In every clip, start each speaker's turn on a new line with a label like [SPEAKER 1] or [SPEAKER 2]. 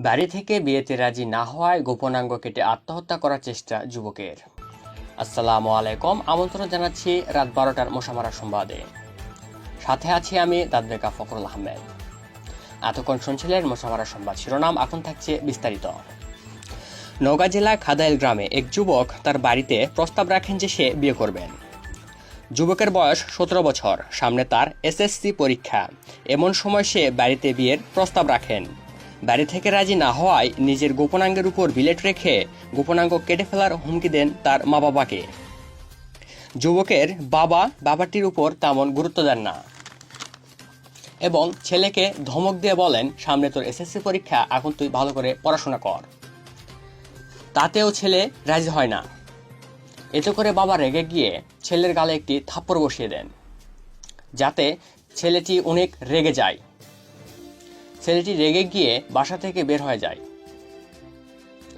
[SPEAKER 1] বাড়ি থেকে বিয়েতে রাজি না হওয়ায় গোপনাঙ্গ কেটে আত্মহত্যা করার চেষ্টা যুবকের। আসসালামু আলাইকুম, আমন্ত্রণ জানাচ্ছি রাত 12টার মশামারা সংবাদে। সাথে আছি আমি দাদবেকা ফখরুল আহমেদ। এতক্ষণ শুনছিলেন মশামারা সংবাদ শিরোনাম, এখন থাকছে বিস্তারিত। নওগাঁ জেলার খাদাইল গ্রামে এক যুবক তার বাড়িতে প্রস্তাব রাখেন যে সে বিয়ে করবেন। যুবকের বয়স 17 বছর, সামনে তার এসএসসি পরীক্ষা। এমন সময় সে বাড়িতে বিয়ের প্রস্তাব রাখেন। বাড়ি থেকে রাজি না হওয়ায় নিজের গোপনাঙ্গের উপর বিলেট রেখে গোপনাঙ্গ কেটে ফেলার হুমকি দেন তার মা বাবাকে। যুবকের বাবাটির উপর তেমন গুরুত্ব দেন না এবং ছেলেকে ধমক দিয়ে বলেন, সামনে তোর এসএসসি পরীক্ষা, এখন তুই ভালো করে পড়াশোনা কর। তাতেও ছেলে রাজি হয় না। এতে করে বাবা রেগে গিয়ে ছেলের গালে একটি থাপ্পড় বসিয়ে দেন, যাতে ছেলেটি অনেক রেগে যায়। ছেলেটি রেগে গিয়ে বাসা থেকে বের হয়ে যায়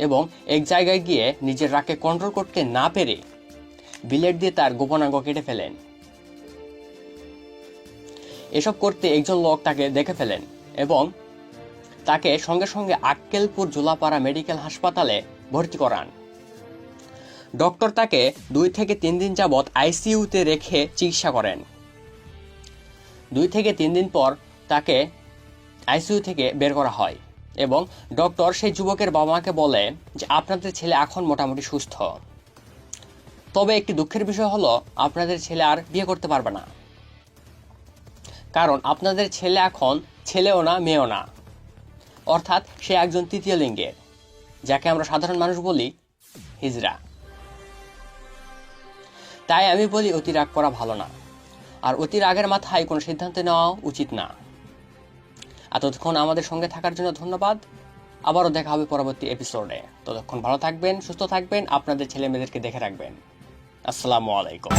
[SPEAKER 1] এবং এক জায়গায় গিয়ে নিজের রাগকে কন্ট্রোল করতে না পেরে বিলেট দিয়ে তার গোপনাঙ্গ কেটে ফেলেন। এসব করতে একজন লোক তাকে দেখে ফেলেন এবং তাকে সঙ্গে সঙ্গে আক্কেলপুর জোলাপাড়া মেডিকেল হাসপাতালে ভর্তি করান। ডক্টর তাকে 2 থেকে 3 দিন যাবৎ আইসিইউতে রেখে চিকিৎসা করেন। 2 থেকে 3 দিন পর তাকে আইসিইউ থেকে বের করা হয় এবং ডক্টর সেই যুবকের বাবা মাকে বলে যে আপনাদের ছেলে এখন মোটামুটি সুস্থ, তবে একটি দুঃখের বিষয় হলো আপনাদের ছেলে আর বিয়ে করতে পারবে না, কারণ আপনাদের ছেলে এখন ছেলেও না মেয়েও না, অর্থাৎ সে একজন তৃতীয় লিঙ্গের, যাকে আমরা সাধারণ মানুষ বলি হিজড়া। তাই আমি বলি অতি রাগ করা ভালো না, আর অতি রাগের মাথায় কোনো সিদ্ধান্ত নেওয়া উচিত না। এতক্ষণ আমাদের সঙ্গে থাকার জন্য ধন্যবাদ। আবারও দেখা হবে পরবর্তী এপিসোডে। ততক্ষণ ভালো থাকবেন, সুস্থ থাকবেন, আপনাদের ছেলে মেয়েদেরকে দেখে রাখবেন। আসসালামু আলাইকুম।